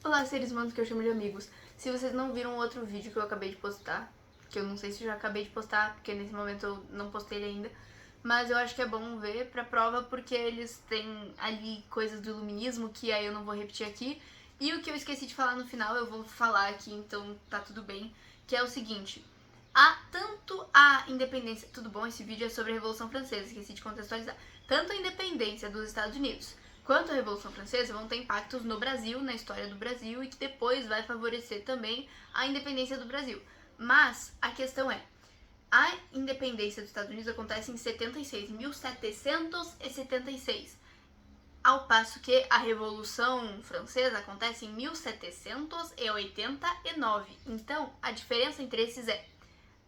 Olá, seres humanos que eu chamo de amigos. Se vocês não viram o outro vídeo que eu acabei de postar, que eu não sei se já acabei de postar, porque nesse momento eu não postei ele ainda, mas eu acho que é bom ver pra prova porque eles têm ali coisas do iluminismo que aí eu não vou repetir aqui. E o que eu esqueci de falar no final eu vou falar aqui, então tá tudo bem, que é o seguinte. Tanto a independência... Tudo bom? Esse vídeo é sobre a Revolução Francesa, esqueci de contextualizar. Tanto a independência dos Estados Unidos quanto a Revolução Francesa vão ter impactos no Brasil, na história do Brasil, e que depois vai favorecer também a independência do Brasil. Mas a questão é, a independência dos Estados Unidos acontece em 76, 1776, ao passo que a Revolução Francesa acontece em 1789. Então, a diferença entre esses é: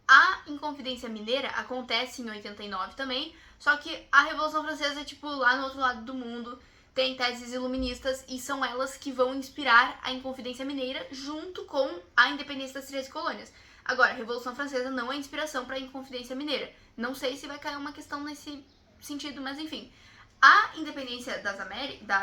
a Inconfidência Mineira acontece em 89 também, só que a Revolução Francesa é tipo lá no outro lado do mundo, tem teses iluministas e são elas que vão inspirar a Inconfidência Mineira junto com a independência das 13 colônias. Agora, a Revolução Francesa não é inspiração para a Inconfidência Mineira. Não sei se vai cair uma questão nesse sentido, mas enfim. A independência da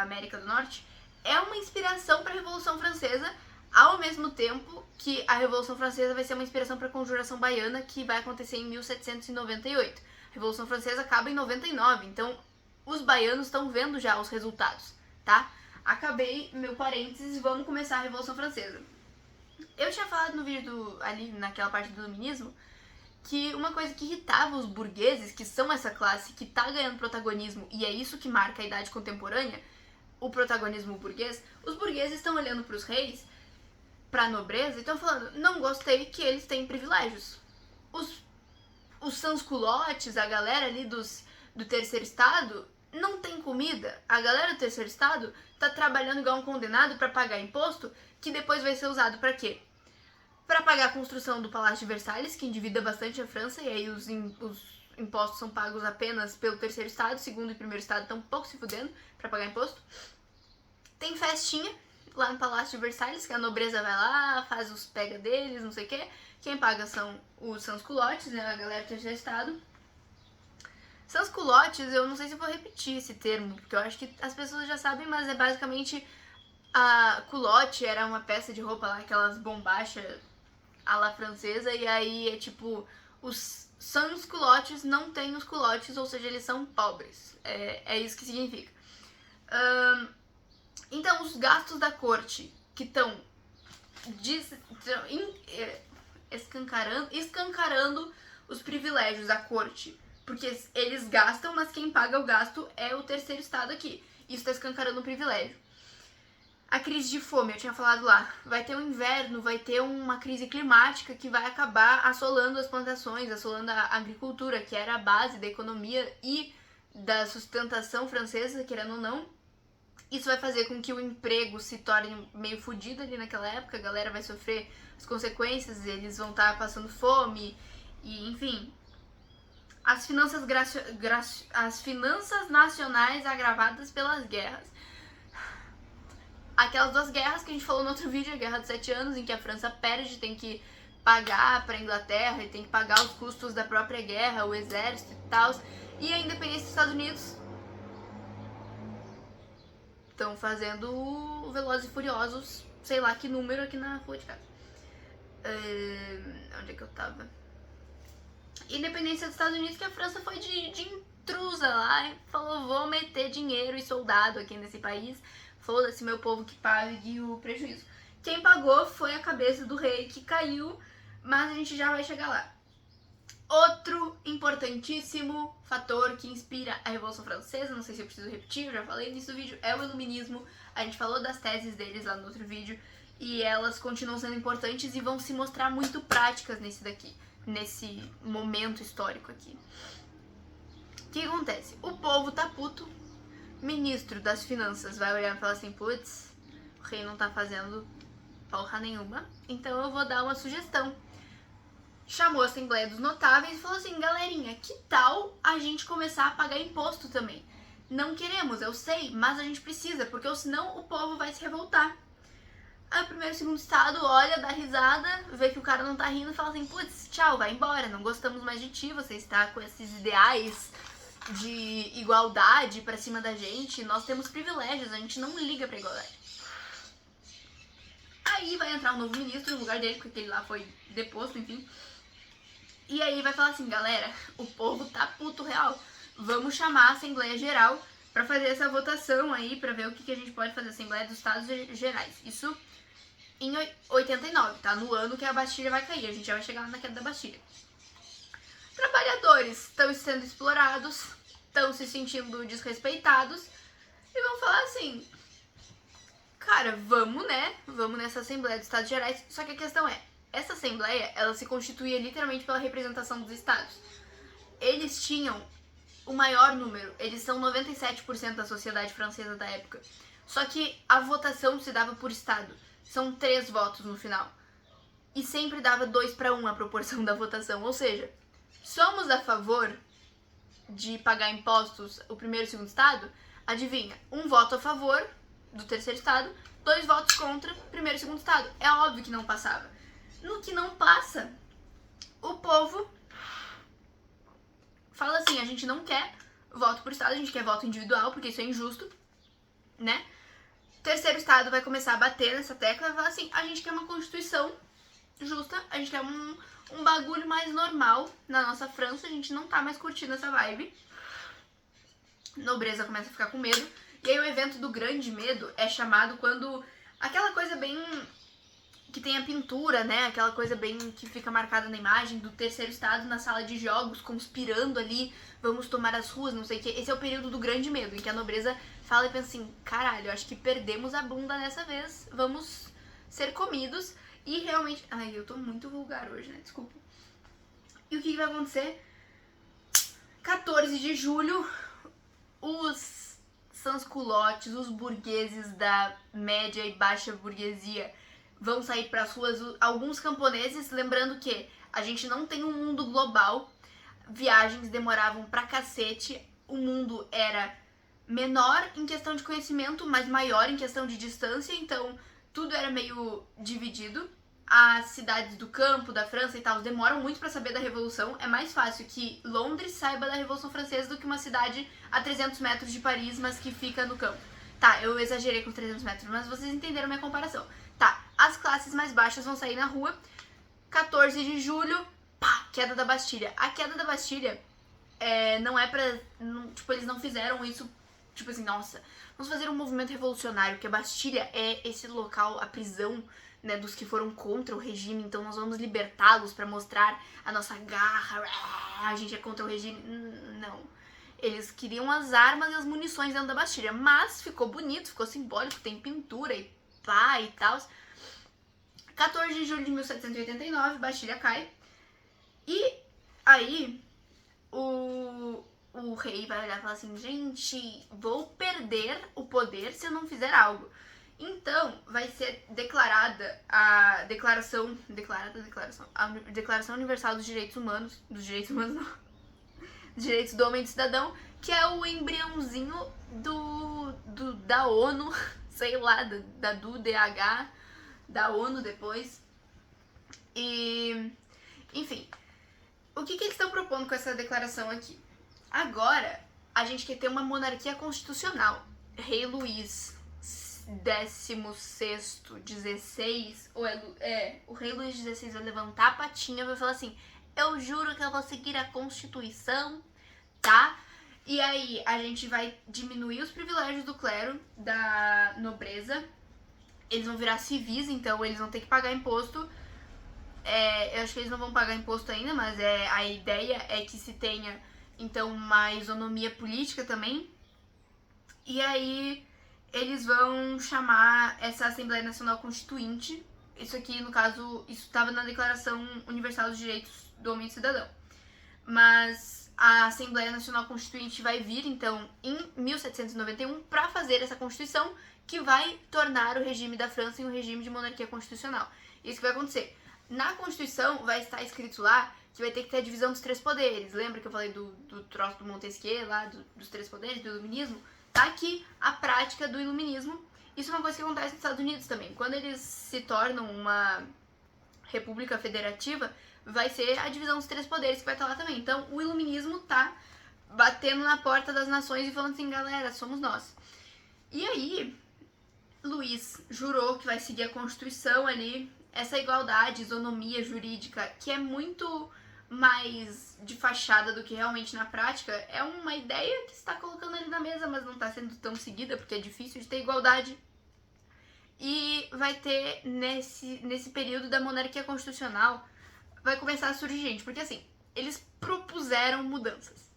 América do Norte é uma inspiração para a Revolução Francesa, ao mesmo tempo que a Revolução Francesa vai ser uma inspiração para a Conjuração Baiana, que vai acontecer em 1798. A Revolução Francesa acaba em 99, então os baianos estão vendo já os resultados, tá? Acabei meu parênteses, vamos começar a Revolução Francesa. Eu tinha falado no vídeo ali naquela parte do iluminismo que uma coisa que irritava os burgueses, que são essa classe que tá ganhando protagonismo, e é isso que marca a idade contemporânea, o protagonismo burguês, os burgueses estão olhando pros reis, pra nobreza, e estão falando, não gostei que eles têm privilégios. Os sans-culottes, a galera ali do terceiro estado, não tem comida. A galera do terceiro estado tá trabalhando igual um condenado pra pagar imposto, que depois vai ser usado pra quê? Pra pagar a construção do Palácio de Versalhes, que endivida bastante a França, e aí os impostos são pagos apenas pelo terceiro estado, segundo e primeiro estado estão um pouco se fudendo pra pagar imposto. Tem festinha lá no Palácio de Versalhes, que a nobreza vai lá, faz os pega deles, não sei o quê. Quem paga são os sans-culottes, né, a galera do terceiro estado. Sans-culottes, eu não sei se eu vou repetir esse termo, porque eu acho que as pessoas já sabem, mas é basicamente... A culotte era uma peça de roupa lá, aquelas bombachas à la francesa, e aí é tipo, os sans-culottes não têm os culottes, ou seja, eles são pobres. É isso que significa. Então, os gastos da corte que estão escancarando os privilégios da corte, porque eles gastam, mas quem paga o gasto é o terceiro estado aqui. Isso está escancarando o privilégio. A crise de fome, eu tinha falado lá, vai ter um inverno, vai ter uma crise climática que vai acabar assolando as plantações, assolando a agricultura, que era a base da economia e da sustentação francesa, querendo ou não. Isso vai fazer com que o emprego se torne meio fodido ali naquela época, a galera vai sofrer as consequências, eles vão estar passando fome, e enfim. As finanças nacionais agravadas pelas guerras. Aquelas duas guerras que a gente falou no outro vídeo, a Guerra dos 7 Anos, em que a França perde, tem que pagar pra Inglaterra e tem que pagar os custos da própria guerra, o exército e tal. E a independência dos Estados Unidos estão fazendo o Velozes e Furiosos, sei lá que número, aqui na rua de casa. Onde é que eu tava? Independência dos Estados Unidos, que a França foi de intrusa lá e falou, vou meter dinheiro e soldado aqui nesse país. Foda-se, meu povo que pague o prejuízo. Quem pagou foi a cabeça do rei que caiu, mas a gente já vai chegar lá. Outro importantíssimo fator que inspira a Revolução Francesa, não sei se eu preciso repetir, eu já falei nisso no vídeo, é o iluminismo. A gente falou das teses deles lá no outro vídeo e elas continuam sendo importantes e vão se mostrar muito práticas nesse momento histórico aqui. O que acontece? O povo tá puto. Ministro das Finanças vai olhar e falar assim, putz, o rei não tá fazendo porra nenhuma, então eu vou dar uma sugestão. Chamou a Assembleia dos Notáveis e falou assim, galerinha, que tal a gente começar a pagar imposto também? Não queremos, eu sei, mas a gente precisa, porque senão o povo vai se revoltar. Aí o primeiro e o segundo estado olha, dá risada, vê que o cara não tá rindo e fala assim, putz, tchau, vai embora, não gostamos mais de ti, você está com esses ideais de igualdade pra cima da gente, nós temos privilégios, a gente não liga pra igualdade. vai entrar um novo ministro no lugar dele, porque aquele lá foi deposto, enfim. E aí vai falar assim, galera, o povo tá puto real. Vamos chamar a Assembleia Geral pra fazer essa votação aí, pra ver o que a gente pode fazer. Assembleia dos Estados Gerais. Isso em 89, tá? No ano que a Bastilha vai cair. A gente já vai chegar na queda da Bastilha. Trabalhadores estão sendo explorados, estão se sentindo desrespeitados e vão falar assim, cara, vamos, né? Vamos nessa Assembleia dos Estados Gerais. Só que a questão é, essa Assembleia, ela se constituía literalmente pela representação dos estados. Eles tinham o maior número, eles são 97% da sociedade francesa da época. Só que a votação se dava por estado. São 3 votos no final. E sempre dava 2-1 a proporção da votação. Ou seja, somos a favor de pagar impostos o primeiro e o segundo estado? Adivinha, 1 voto a favor do terceiro estado, 2 votos contra o primeiro e segundo estado. É óbvio que não passava. No que não passa, o povo fala assim, a gente não quer voto por estado, a gente quer voto individual, porque isso é injusto, né? O terceiro estado vai começar a bater nessa tecla e vai falar assim, a gente quer uma constituição justa, a gente quer um bagulho mais normal na nossa França, a gente não tá mais curtindo essa vibe. Nobreza começa a ficar com medo. E aí o evento do grande medo é chamado quando aquela coisa bem que tem a pintura, né? Aquela coisa bem que fica marcada na imagem do terceiro estado na sala de jogos, conspirando ali, vamos tomar as ruas, não sei o que. Esse é o período do grande medo, em que a nobreza fala e pensa assim, caralho, acho que perdemos a bunda dessa vez, vamos ser comidos. E realmente... Ai, eu tô muito vulgar hoje, né? Desculpa. E o que vai acontecer? 14 de julho, os sans-culottes, os burgueses da média e baixa burguesia vão sair pras ruas, alguns camponeses, lembrando que a gente não tem um mundo global, viagens demoravam pra cacete, o mundo era menor em questão de conhecimento, mas maior em questão de distância, então tudo era meio dividido. As cidades do campo, da França e tal, demoram muito pra saber da Revolução. É mais fácil que Londres saiba da Revolução Francesa do que uma cidade a 300 metros de Paris, mas que fica no campo. Tá, eu exagerei com os 300 metros, mas vocês entenderam minha comparação. Tá, as classes mais baixas vão sair na rua. 14 de julho, pá, queda da Bastilha. A queda da Bastilha não é pra... tipo, eles não fizeram isso, tipo assim, nossa, vamos fazer um movimento revolucionário, porque a Bastilha é esse local, a prisão, né, dos que foram contra o regime, então nós vamos libertá-los pra mostrar a nossa garra, a gente é contra o regime. Não. Eles queriam as armas e as munições dentro da Bastilha, mas ficou bonito, ficou simbólico, tem pintura e pá e tal. 14 de julho de 1789, Bastilha cai. E aí o rei vai olhar e falar assim, gente, vou perder o poder se eu não fizer algo. Então, vai ser declarada a Declaração Universal dos Direitos Humanos, dos Direitos do Homem e do Cidadão, que é o embriãozinho da ONU, sei lá, do DH, da ONU depois. E, enfim, o que eles estão propondo com essa declaração aqui? Agora, a gente quer ter uma monarquia constitucional. Rei Luís 16º, 16, o rei Luís XVI vai levantar a patinha e vai falar assim, eu juro que eu vou seguir a Constituição, tá? E aí a gente vai diminuir os privilégios do clero, da nobreza, eles vão virar civis, então eles vão ter que pagar imposto. Eu acho que eles não vão pagar imposto ainda, mas a ideia é que se tenha, então, uma isonomia política também. E aí eles vão chamar essa Assembleia Nacional Constituinte. Isso aqui, no caso, isso estava na Declaração Universal dos Direitos do Homem e do Cidadão. Mas a Assembleia Nacional Constituinte vai vir, então, em 1791, para fazer essa Constituição que vai tornar o regime da França em um regime de monarquia constitucional. Isso que vai acontecer. Na Constituição vai estar escrito lá que vai ter que ter a divisão dos 3 poderes. Lembra que eu falei do troço do Montesquieu lá, dos 3 poderes, do iluminismo? Tá aqui a prática do iluminismo. Isso é uma coisa que acontece nos Estados Unidos também. Quando eles se tornam uma república federativa, vai ser a divisão dos 3 poderes que vai estar lá também. Então, o iluminismo tá batendo na porta das nações e falando assim, galera, somos nós. E aí, Luís jurou que vai seguir a Constituição ali, essa igualdade, isonomia jurídica, que é muito mais de fachada do que realmente na prática, é uma ideia que está colocando ali na mesa, mas não está sendo tão seguida, porque é difícil de ter igualdade. E vai ter, nesse período da monarquia constitucional, vai começar a surgir gente, porque assim, eles propuseram mudanças.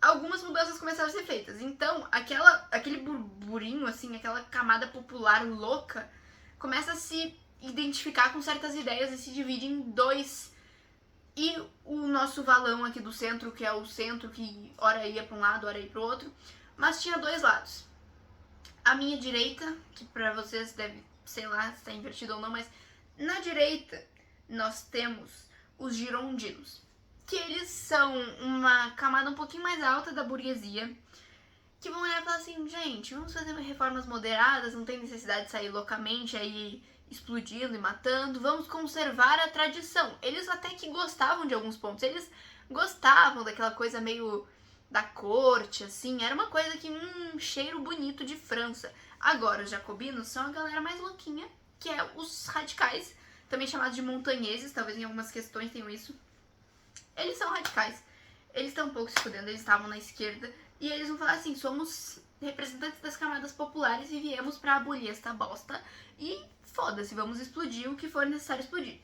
Algumas mudanças começaram a ser feitas. Então, aquele burburinho, assim, aquela camada popular louca, começa a se identificar com certas ideias e se divide em dois. E o nosso valão aqui do centro, que é o centro que ora ia para um lado, ora ia para o outro, mas tinha dois lados. A minha direita, que para vocês deve, sei lá, se está invertido ou não, mas na direita nós temos os girondinos, que eles são uma camada um pouquinho mais alta da burguesia, que vão olhar e falar assim, gente, vamos fazer reformas moderadas, não tem necessidade de sair loucamente aí explodindo e matando, vamos conservar a tradição. Eles até que gostavam de alguns pontos, eles gostavam daquela coisa meio da corte, assim, era uma coisa que, cheiro bonito de França. Agora, os jacobinos são a galera mais louquinha, que é os radicais, também chamados de montanheses, talvez em algumas questões tenham isso. Eles são radicais, eles estão um pouco se fudendo, eles estavam na esquerda, e eles vão falar assim, somos representantes das camadas populares e viemos pra abolir esta bosta, e foda-se, vamos explodir o que for necessário explodir.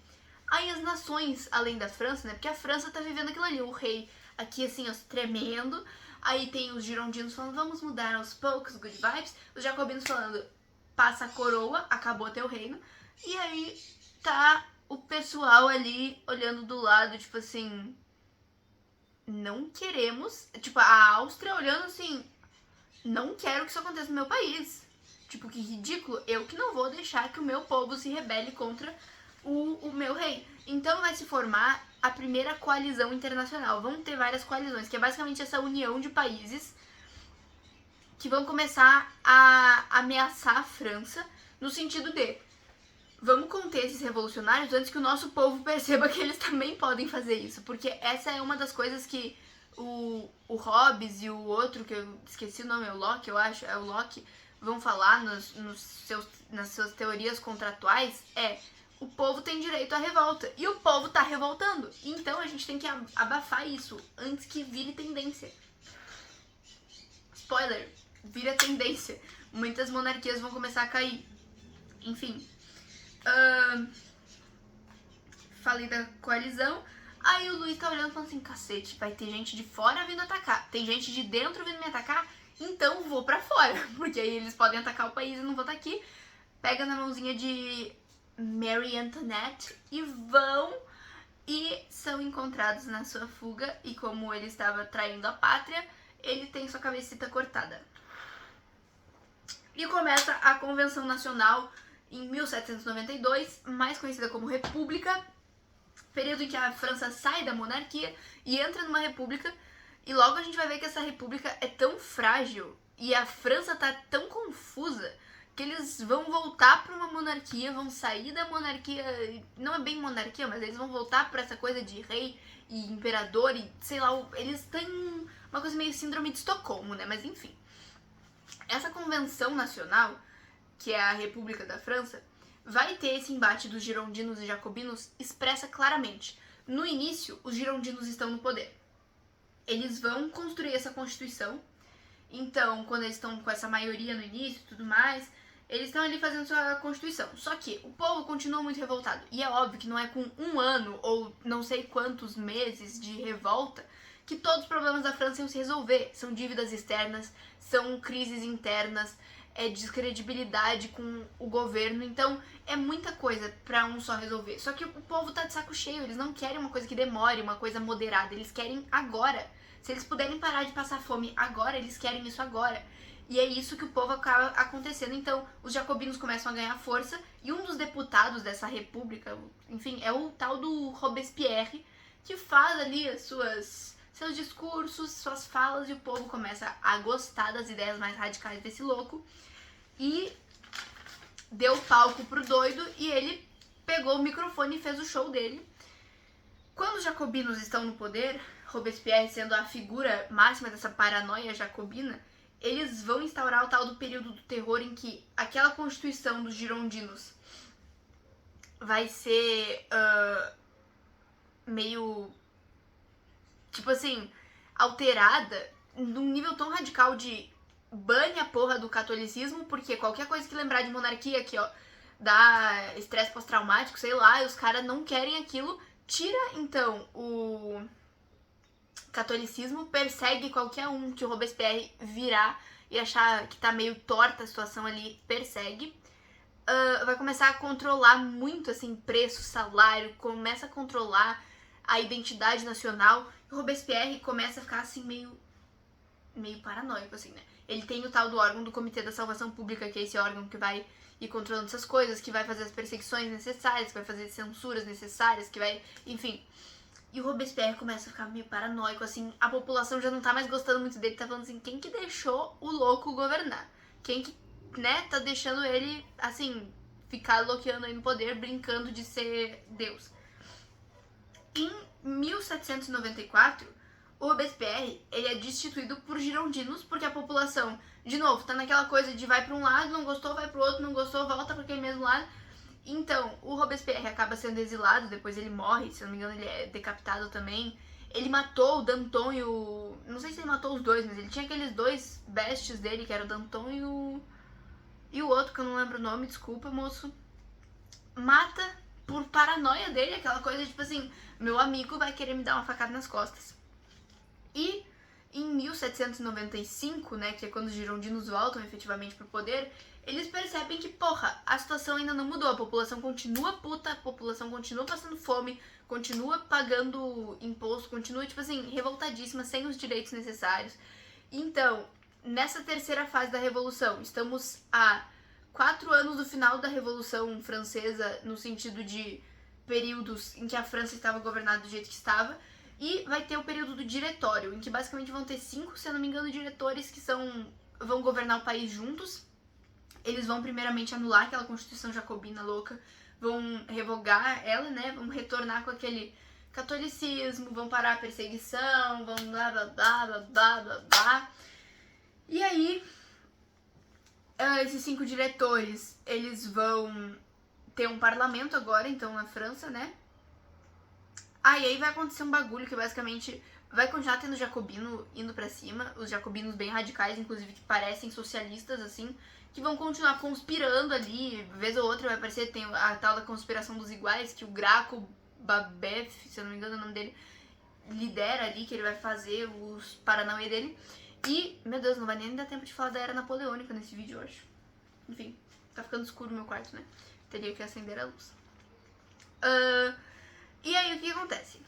Aí as nações, além da França, né, porque a França tá vivendo aquilo ali, o rei aqui assim, ó, tremendo, aí tem os girondinos falando, vamos mudar aos poucos, good vibes, os jacobinos falando, passa a coroa, acabou teu reino, e aí tá o pessoal ali olhando do lado, tipo assim, não queremos, tipo, a Áustria olhando assim, não quero que isso aconteça no meu país. Tipo, que ridículo, eu que não vou deixar que o meu povo se rebele contra o meu rei. Então vai se formar a primeira coalizão internacional. Vão ter várias coalizões, que é basicamente essa união de países que vão começar a ameaçar a França no sentido de vamos conter esses revolucionários antes que o nosso povo perceba que eles também podem fazer isso. Porque essa é uma das coisas que o Hobbes e o outro, que eu esqueci o nome, é o Locke, eu acho, é o Locke, vão falar nas suas teorias contratuais, o povo tem direito à revolta. E o povo tá revoltando. Então a gente tem que abafar isso antes que vire tendência. Spoiler, vira tendência. Muitas monarquias vão começar a cair. Enfim. Falei da coalizão. Aí o Luís tá olhando e falando assim, cacete, vai ter gente de fora vindo atacar. Tem gente de dentro vindo me atacar, então vou pra fora. Porque aí eles podem atacar o país e não vou estar aqui. Pega na mãozinha de Mary Antoinette e vão. E são encontrados na sua fuga. E como ele estava traindo a pátria, ele tem sua cabecita cortada. E começa a Convenção Nacional em 1792, mais conhecida como República, período em que a França sai da monarquia e entra numa república, e logo a gente vai ver que essa república é tão frágil e a França tá tão confusa que eles vão voltar para uma monarquia, vão sair da monarquia, não é bem monarquia, mas eles vão voltar para essa coisa de rei e imperador e sei lá, eles têm uma coisa meio síndrome de Estocolmo, né? Mas enfim, essa convenção nacional, que é a República da França, vai ter esse embate dos girondinos e jacobinos expressa claramente. No início, os girondinos estão no poder. Eles vão construir essa constituição. Então, quando eles estão com essa maioria no início e tudo mais, eles estão ali fazendo sua constituição. Só que o povo continua muito revoltado. E é óbvio que não é com um ano ou não sei quantos meses de revolta que todos os problemas da França iam se resolver. São dívidas externas, são crises internas, descredibilidade com o governo, então é muita coisa pra um só resolver. Só que o povo tá de saco cheio, eles não querem uma coisa que demore, uma coisa moderada, eles querem agora. Se eles puderem parar de passar fome agora, eles querem isso agora. E é isso que o povo acaba acontecendo. Então, os jacobinos começam a ganhar força e um dos deputados dessa república, enfim, é o tal do Robespierre, que faz ali seus discursos, suas falas, e o povo começa a gostar das ideias mais radicais desse louco e deu palco pro doido e ele pegou o microfone e fez o show dele. Quando os jacobinos estão no poder, Robespierre sendo a figura máxima dessa paranoia jacobina, eles vão instaurar o tal do período do terror em que aquela constituição dos girondinos vai ser meio, tipo assim, alterada num nível tão radical de bane a porra do catolicismo, porque qualquer coisa que lembrar de monarquia aqui, ó, dá estresse pós-traumático, sei lá, e os caras não querem aquilo. Tira, então, o catolicismo, persegue qualquer um que o Robespierre virar e achar que tá meio torta a situação ali, persegue. Vai começar a controlar muito, assim, preço, salário, começa a controlar a identidade nacional. E o Robespierre começa a ficar, assim, meio paranoico, assim, né? Ele tem o tal do órgão do Comitê da Salvação Pública, que é esse órgão que vai ir controlando essas coisas, que vai fazer as perseguições necessárias, que vai fazer censuras necessárias, que vai... enfim. E o Robespierre começa a ficar meio paranoico, assim, a população já não tá mais gostando muito dele, tá falando assim, quem que deixou o louco governar? Quem que, né, tá deixando ele, assim, ficar loqueando aí no poder, brincando de ser Deus? Em 1794, o Robespierre, ele é destituído por girondinos, porque a população, de novo, tá naquela coisa de vai pra um lado, não gostou, vai pro outro, não gostou, volta pra aquele mesmo lado. Então, o Robespierre acaba sendo exilado, depois ele morre, se não me engano ele é decapitado também. Ele matou o Danton e o... não sei se ele matou os dois, mas ele tinha aqueles dois bestes dele, que era o Danton e o outro, que eu não lembro o nome, desculpa, moço. Mata por paranoia dele, aquela coisa tipo assim, meu amigo vai querer me dar uma facada nas costas. E em 1795, né, que é quando os girondinos voltam efetivamente pro poder, eles percebem que, porra, a situação ainda não mudou, a população continua puta, a população continua passando fome, continua pagando imposto, continua, tipo assim, revoltadíssima, sem os direitos necessários. Então, nessa terceira fase da Revolução, estamos há 4 anos do final da Revolução Francesa, no sentido de períodos em que a França estava governada do jeito que estava, e vai ter o período do diretório, em que basicamente vão ter 5, se eu não me engano, diretores que vão governar o país juntos. Eles vão primeiramente anular aquela constituição jacobina louca, vão revogar ela, né, vão retornar com aquele catolicismo, vão parar a perseguição, vão blá blá blá blá blá blá blá. E aí, esses 5 diretores, eles vão ter um parlamento agora, então, na França, né? E aí vai acontecer um bagulho que basicamente vai continuar tendo jacobino indo pra cima, os jacobinos bem radicais, inclusive, que parecem socialistas, assim, que vão continuar conspirando ali, vez ou outra vai aparecer, tem a tal da conspiração dos iguais, que o Graco Babef, se eu não me engano o nome dele, lidera ali, que ele vai fazer os paranauê dele. E, meu Deus, não vai nem dar tempo de falar da Era Napoleônica nesse vídeo, eu acho. Enfim, tá ficando escuro no meu quarto, né? Teria que acender a luz. E aí, o que acontece?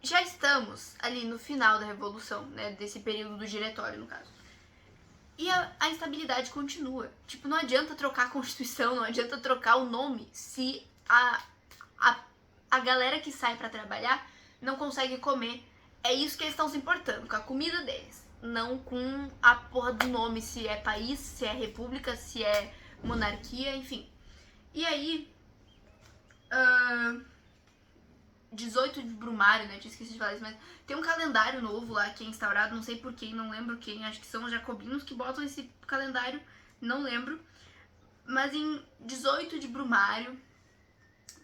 Já estamos ali no final da Revolução, né? Desse período do diretório, no caso. E a instabilidade continua. Tipo, não adianta trocar a Constituição, não adianta trocar o nome se a galera que sai pra trabalhar não consegue comer. É isso que eles estão se importando, com a comida deles. Não com a porra do nome, se é país, se é república, se é monarquia, enfim. E aí... 18 de Brumário, né? Tinha esquecido de falar isso, mas tem um calendário novo lá que é instaurado, não sei por quem, não lembro quem, acho que são os jacobinos que botam esse calendário, não lembro. Mas em 18 de Brumário,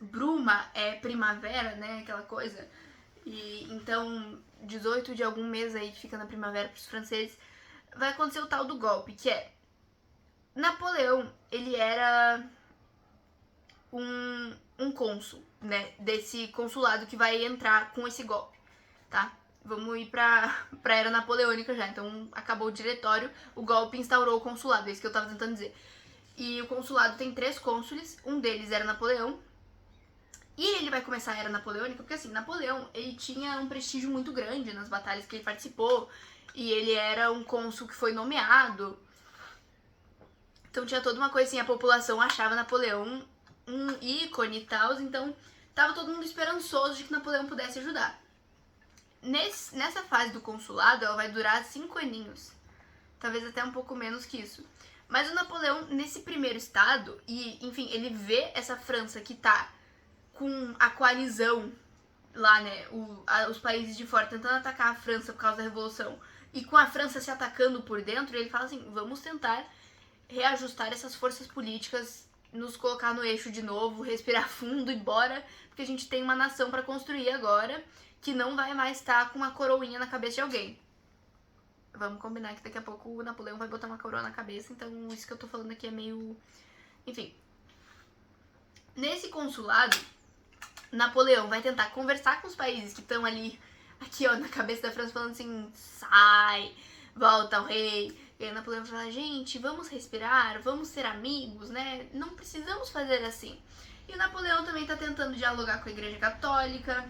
Bruma é primavera, né? Aquela coisa. E então, 18 de algum mês aí que fica na primavera pros franceses, vai acontecer o tal do golpe, que é Napoleão, ele era um cônsul, né, desse consulado que vai entrar com esse golpe, tá? Vamos ir pra Era Napoleônica já, então acabou o diretório, o golpe instaurou o consulado, é isso que eu tava tentando dizer. E o consulado tem 3 cônsules, um deles era Napoleão, e ele vai começar a Era Napoleônica, porque assim, Napoleão, ele tinha um prestígio muito grande nas batalhas que ele participou, e ele era um cônsul que foi nomeado, então tinha toda uma coisa assim, a população achava Napoleão um ícone e tal, então tava todo mundo esperançoso de que Napoleão pudesse ajudar. Nessa fase do consulado, ela vai durar 5 aninhos, talvez até um pouco menos que isso. Mas o Napoleão, nesse primeiro estado, e enfim, ele vê essa França que tá com a coalizão lá, né, os países de fora tentando atacar a França por causa da Revolução, e com a França se atacando por dentro, ele fala assim, vamos tentar reajustar essas forças políticas, nos colocar no eixo de novo, respirar fundo e bora, porque a gente tem uma nação para construir agora, que não vai mais estar com uma coroinha na cabeça de alguém. Vamos combinar que daqui a pouco o Napoleão vai botar uma coroa na cabeça, então isso que eu tô falando aqui é meio... Enfim. Nesse consulado, Napoleão vai tentar conversar com os países que estão ali, aqui ó, na cabeça da França, falando assim, sai, volta ao rei. E aí Napoleão vai falar, gente, vamos respirar, vamos ser amigos, né? Não precisamos fazer assim. E o Napoleão também tá tentando dialogar com a Igreja Católica,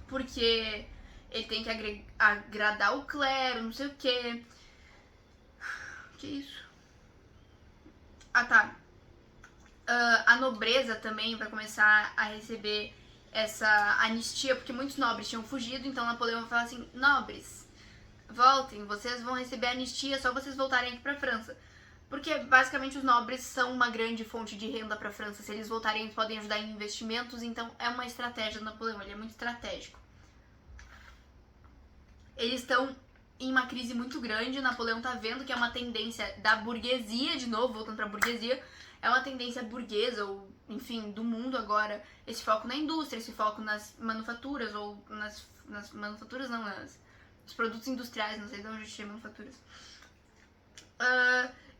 porque ele tem que agradar o clero, não sei o quê. Que isso? Ah, tá. A nobreza também vai começar a receber essa anistia, porque muitos nobres tinham fugido, então Napoleão vai falar assim, nobres, voltem, vocês vão receber anistia, só vocês voltarem aqui pra França. Porque basicamente os nobres são uma grande fonte de renda pra França, se eles voltarem eles podem ajudar em investimentos, então é uma estratégia do Napoleão, ele é muito estratégico. Eles estão em uma crise muito grande, o Napoleão tá vendo que é uma tendência da burguesia, de novo, voltando pra burguesia, é uma tendência burguesa, ou enfim, do mundo agora, esse foco na indústria, esse foco nas manufaturas, ou nas manufaturas não, nos produtos industriais, não sei de onde eu tirei manufaturas.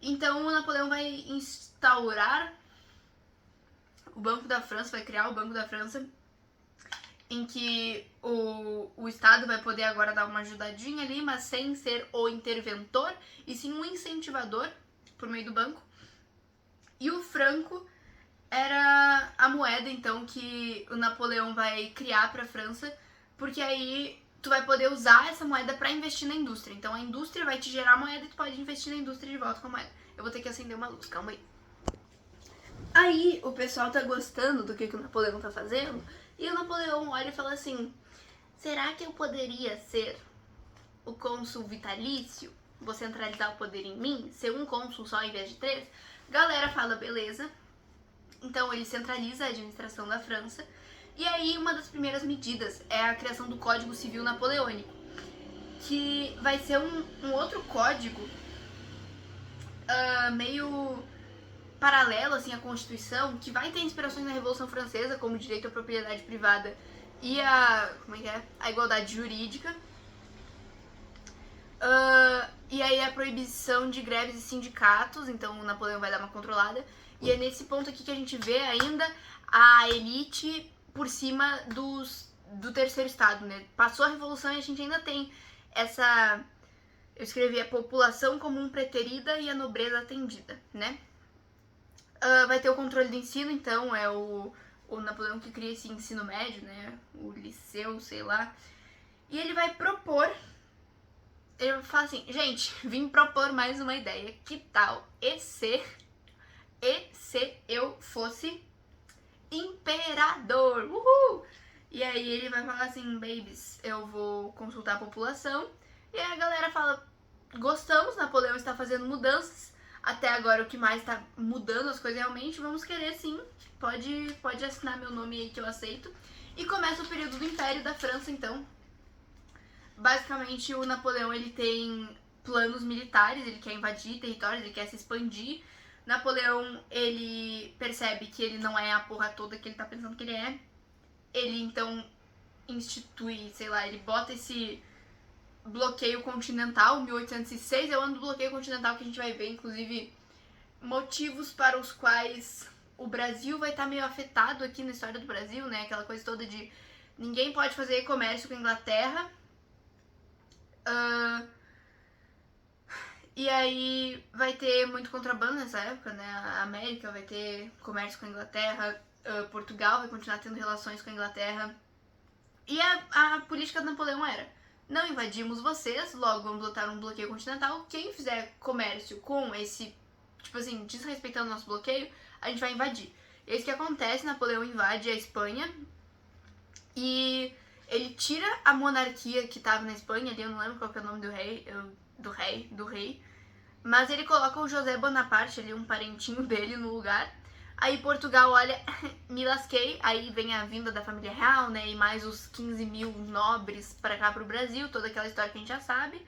Então o Napoleão vai instaurar o Banco da França, vai criar o Banco da França, em que o Estado vai poder agora dar uma ajudadinha ali, mas sem ser o interventor, e sim um incentivador por meio do banco. E o franco era a moeda, então, que o Napoleão vai criar para a França, porque aí tu vai poder usar essa moeda para investir na indústria. Então a indústria vai te gerar moeda e tu pode investir na indústria de volta com a moeda. Eu vou ter que acender uma luz, calma aí. Aí o pessoal tá gostando do que o Napoleão tá fazendo, e o Napoleão olha e fala assim, será que eu poderia ser o cônsul vitalício? Vou centralizar o poder em mim? Ser um cônsul só em vez de 3? Galera fala, beleza. Então ele centraliza a administração da França. E aí uma das primeiras medidas é a criação do Código Civil Napoleônico, que vai ser um outro código meio paralelo assim, à Constituição, que vai ter inspirações na Revolução Francesa, como o direito à propriedade privada e a igualdade jurídica. E aí a proibição de greves e sindicatos, então o Napoleão vai dar uma controlada. E é nesse ponto aqui que a gente vê ainda a elite por cima do terceiro estado, né? Passou a Revolução e a gente ainda tem essa... Eu escrevi a população comum preterida e a nobreza atendida, né? Vai ter o controle do ensino, então é o Napoleão que cria esse ensino médio, né? O liceu, sei lá. E ele vai propor... Ele fala assim, gente, vim propor mais uma ideia. Que tal e se eu fosse imperador? Uhul! E aí ele vai falar assim, babies, eu vou consultar a população. E aí a galera fala, gostamos, Napoleão está fazendo mudanças. Até agora o que mais está mudando as coisas realmente, vamos querer sim. Pode assinar meu nome aí que eu aceito. E começa o período do Império da França, então. Basicamente, o Napoleão ele tem planos militares, ele quer invadir territórios, ele quer se expandir. Napoleão, ele percebe que ele não é a porra toda que ele tá pensando que ele é. Ele, então, institui, sei lá, ele bota esse bloqueio continental, 1806 é o ano do bloqueio continental que a gente vai ver, inclusive, motivos para os quais o Brasil vai estar meio afetado aqui na história do Brasil, né? Aquela coisa toda de ninguém pode fazer comércio com a Inglaterra. E aí vai ter muito contrabando nessa época, né? A América vai ter comércio com a Inglaterra, Portugal vai continuar tendo relações com a Inglaterra. E a política de Napoleão era, não invadimos vocês, logo vamos botar um bloqueio continental. Quem fizer comércio com esse, tipo assim, desrespeitando o nosso bloqueio, a gente vai invadir. E é isso que acontece, Napoleão invade a Espanha e ele tira a monarquia que tava na Espanha, ali eu não lembro qual que é o nome do rei, mas ele coloca o José Bonaparte ali, um parentinho dele no lugar. Aí Portugal olha, me lasquei, aí vem a vinda da família real, né, e mais os 15 mil nobres pra cá pro Brasil, toda aquela história que a gente já sabe.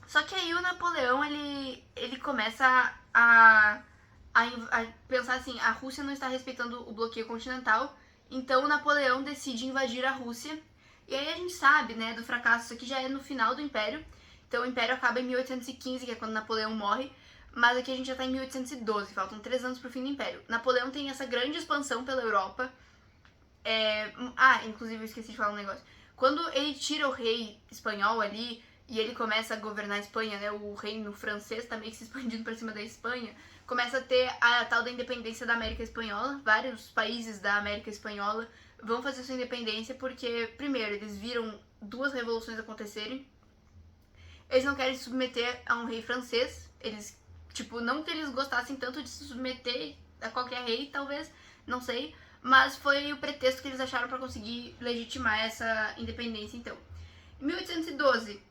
Só que aí o Napoleão, ele começa a pensar assim, a Rússia não está respeitando o bloqueio continental, então o Napoleão decide invadir a Rússia. E aí a gente sabe, né, do fracasso, isso aqui já é no final do Império, então o Império acaba em 1815, que é quando Napoleão morre, mas aqui a gente já tá em 1812, faltam 3 anos pro fim do Império. Napoleão tem essa grande expansão pela Europa. Inclusive eu esqueci de falar um negócio. Quando ele tira o rei espanhol ali e ele começa a governar a Espanha, né, o reino francês tá meio que se expandindo pra cima da Espanha, começa a ter a tal da independência da América Espanhola. Vários países da América Espanhola vão fazer sua independência porque, primeiro, eles viram 2 revoluções acontecerem. Eles não querem se submeter a um rei francês. Eles, não que eles gostassem tanto de se submeter a qualquer rei, talvez, não sei. Mas foi o pretexto que eles acharam para conseguir legitimar essa independência, então. Em 1812,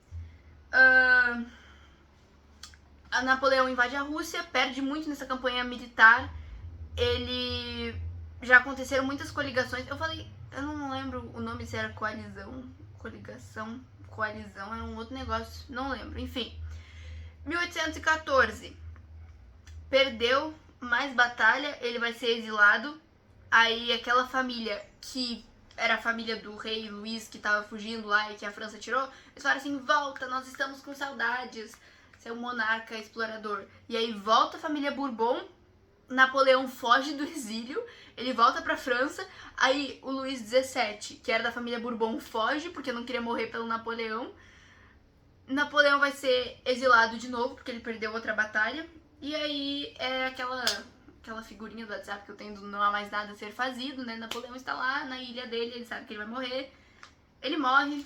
a Napoleão invade a Rússia, perde muito nessa campanha militar. Ele... Já aconteceram muitas coligações. Eu não lembro o nome, se era coalizão, coligação, coalizão, era um outro negócio, não lembro. Enfim, 1814, perdeu mais batalha, ele vai ser exilado. Aí aquela família que era a família do rei Luís, que tava fugindo lá e que a França tirou, eles falaram assim, volta, nós estamos com saudades, você é um monarca explorador. E aí volta a família Bourbon, Napoleão foge do exílio, ele volta pra França, aí o Luís XVII, que era da família Bourbon, foge porque não queria morrer pelo Napoleão. Napoleão vai ser exilado de novo porque ele perdeu outra batalha. E aí é aquela figurinha do WhatsApp que eu tenho do não há mais nada a ser fazido, né? Napoleão está lá na ilha dele, ele sabe que ele vai morrer. Ele morre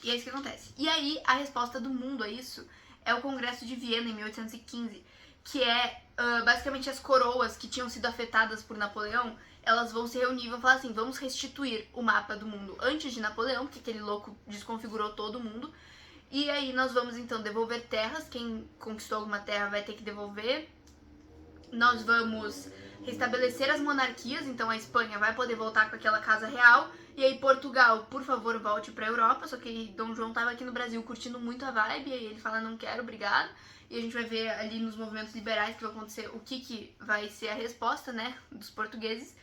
e é isso que acontece. E aí a resposta do mundo a isso é o Congresso de Viena em 1815, que é basicamente as coroas que tinham sido afetadas por Napoleão, elas vão se reunir e vão falar assim, vamos restituir o mapa do mundo antes de Napoleão, porque aquele louco desconfigurou todo mundo. E aí nós vamos então devolver terras, quem conquistou alguma terra vai ter que devolver. Nós vamos restabelecer as monarquias, então a Espanha vai poder voltar com aquela casa real. E aí Portugal, por favor, volte pra Europa, só que Dom João tava aqui no Brasil curtindo muito a vibe, e aí ele fala, não quero, obrigado. E a gente vai ver ali nos movimentos liberais que vai acontecer o que vai ser a resposta, né, dos portugueses.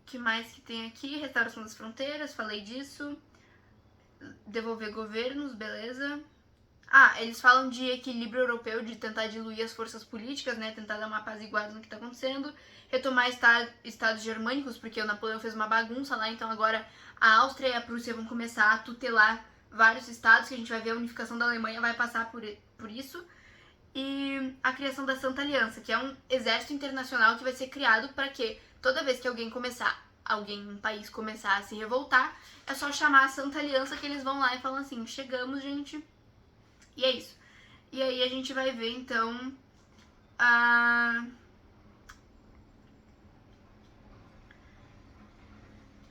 Que mais que tem aqui? Restauração das fronteiras, falei disso. Devolver governos, beleza. Eles falam de equilíbrio europeu, de tentar diluir as forças políticas, né, tentar dar uma apaziguada no que tá acontecendo. Retomar estados germânicos, porque o Napoleão fez uma bagunça lá, então agora a Áustria e a Prússia vão começar a tutelar vários estados, que a gente vai ver a unificação da Alemanha vai passar por isso. E a criação da Santa Aliança, que é um exército internacional que vai ser criado para que toda vez que um país começar a se revoltar, é só chamar a Santa Aliança que eles vão lá e falam assim, chegamos, gente. E é isso. E aí a gente vai ver, então,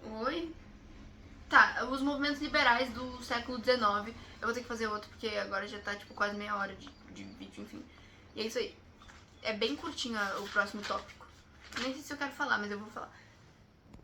Oi? Tá, os movimentos liberais do século XIX. Eu vou ter que fazer outro, porque agora já tá, quase meia hora de vídeo, enfim. E é isso aí. É bem curtinho o próximo tópico. Nem sei se eu quero falar, mas eu vou falar.